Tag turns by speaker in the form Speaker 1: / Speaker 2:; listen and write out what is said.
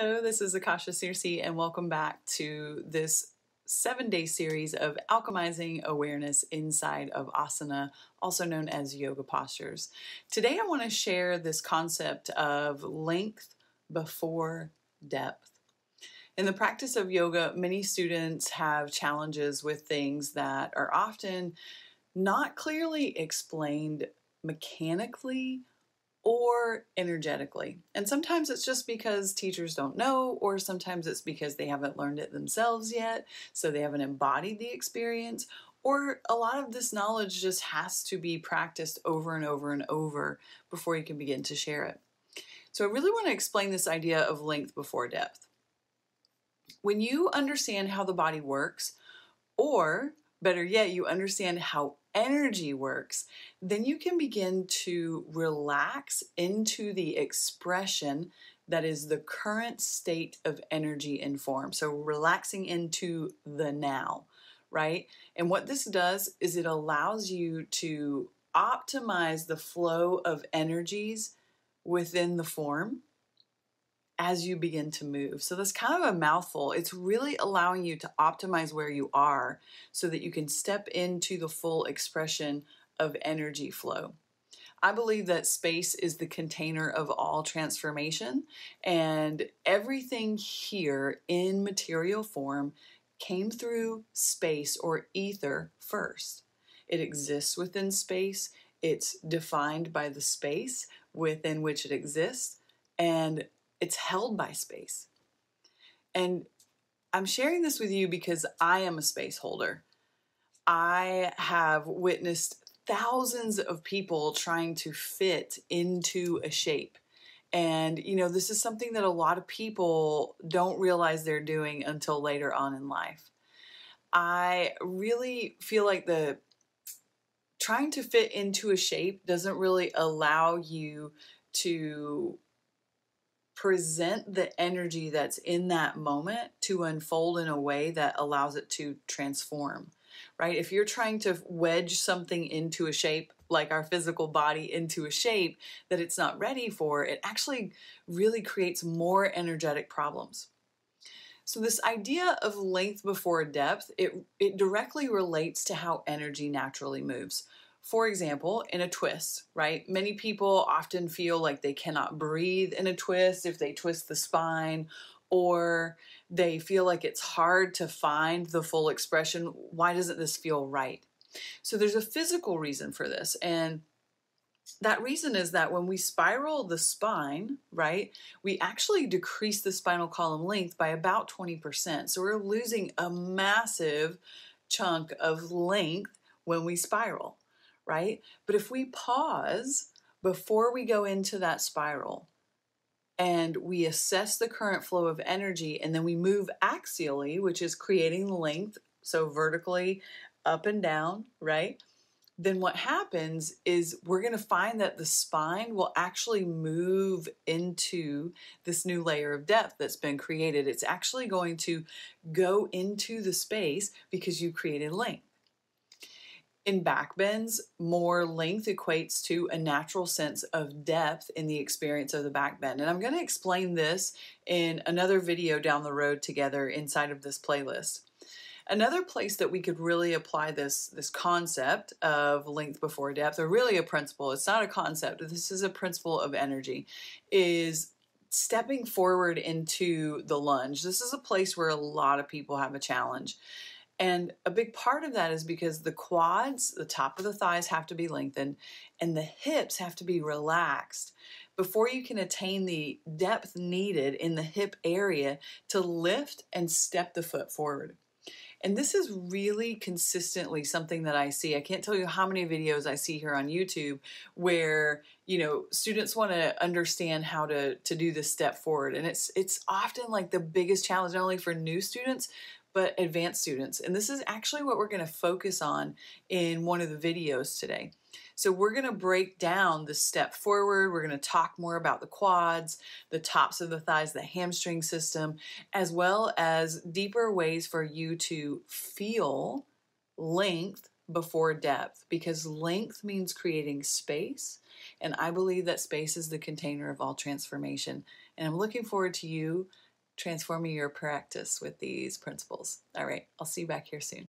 Speaker 1: Hello, this is Akasha Circe, and welcome back to this 7-day series of alchemizing awareness inside of asana, also known as yoga postures. Today, I want to share this concept of length before depth. In the practice of yoga, many students have challenges with things that are often not clearly explained mechanically or energetically. And sometimes it's just because teachers don't know, or sometimes it's because they haven't learned it themselves yet, so they haven't embodied the experience, or a lot of this knowledge just has to be practiced over and over and over before you can begin to share it. So I really want to explain this idea of length before depth. When you understand how the body works, or better yet, you understand how energy works, then you can begin to relax into the expression that is the current state of energy and form. So relaxing into the now, right? And what this does is it allows you to optimize the flow of energies within the form as you begin to move. So that's kind of a mouthful. It's really allowing you to optimize where you are so that you can step into the full expression of energy flow. I believe that space is the container of all transformation, and everything here in material form came through space or ether first. It exists within space. It's defined by the space within which it exists, and it's held by space. And I'm sharing this with you because I am a space holder. I have witnessed thousands of people trying to fit into a shape. And, this is something that a lot of people don't realize they're doing until later on in life. I really feel like trying to fit into a shape doesn't really allow you to present the energy that's in that moment to unfold in a way that allows it to transform, right? If you're trying to wedge something into a shape, like our physical body into a shape that it's not ready for, it actually really creates more energetic problems. So this idea of length before depth, it directly relates to how energy naturally moves. For example, in a twist, right? Many people often feel like they cannot breathe in a twist if they twist the spine, or they feel like it's hard to find the full expression. Why doesn't this feel right? So there's a physical reason for this. And that reason is that when we spiral the spine, right, we actually decrease the spinal column length by about 20%. So we're losing a massive chunk of length when we spiral, right? But if we pause before we go into that spiral and we assess the current flow of energy, and then we move axially, which is creating length, so vertically up and down, right? Then what happens is we're going to find that the spine will actually move into this new layer of depth that's been created. It's actually going to go into the space because you created length. In back bends, more length equates to a natural sense of depth in the experience of the back bend. And I'm going to explain this in another video down the road together inside of this playlist. Another place that we could really apply this concept of length before depth, or really a principle, it's not a concept, this is a principle of energy, is stepping forward into the lunge. This is a place where a lot of people have a challenge. And a big part of that is because the quads, the top of the thighs have to be lengthened, and the hips have to be relaxed before you can attain the depth needed in the hip area to lift and step the foot forward. And this is really consistently something that I see. I can't tell you how many videos I see here on YouTube where, students want to understand how to do this step forward. And it's often like the biggest challenge, not only for new students, but advanced students. And this is actually what we're going to focus on in one of the videos today. So we're going to break down the step forward. We're going to talk more about the quads, the tops of the thighs, the hamstring system, as well as deeper ways for you to feel length before depth, because length means creating space. And I believe that space is the container of all transformation. And I'm looking forward to you transforming your practice with these principles. All right, I'll see you back here soon.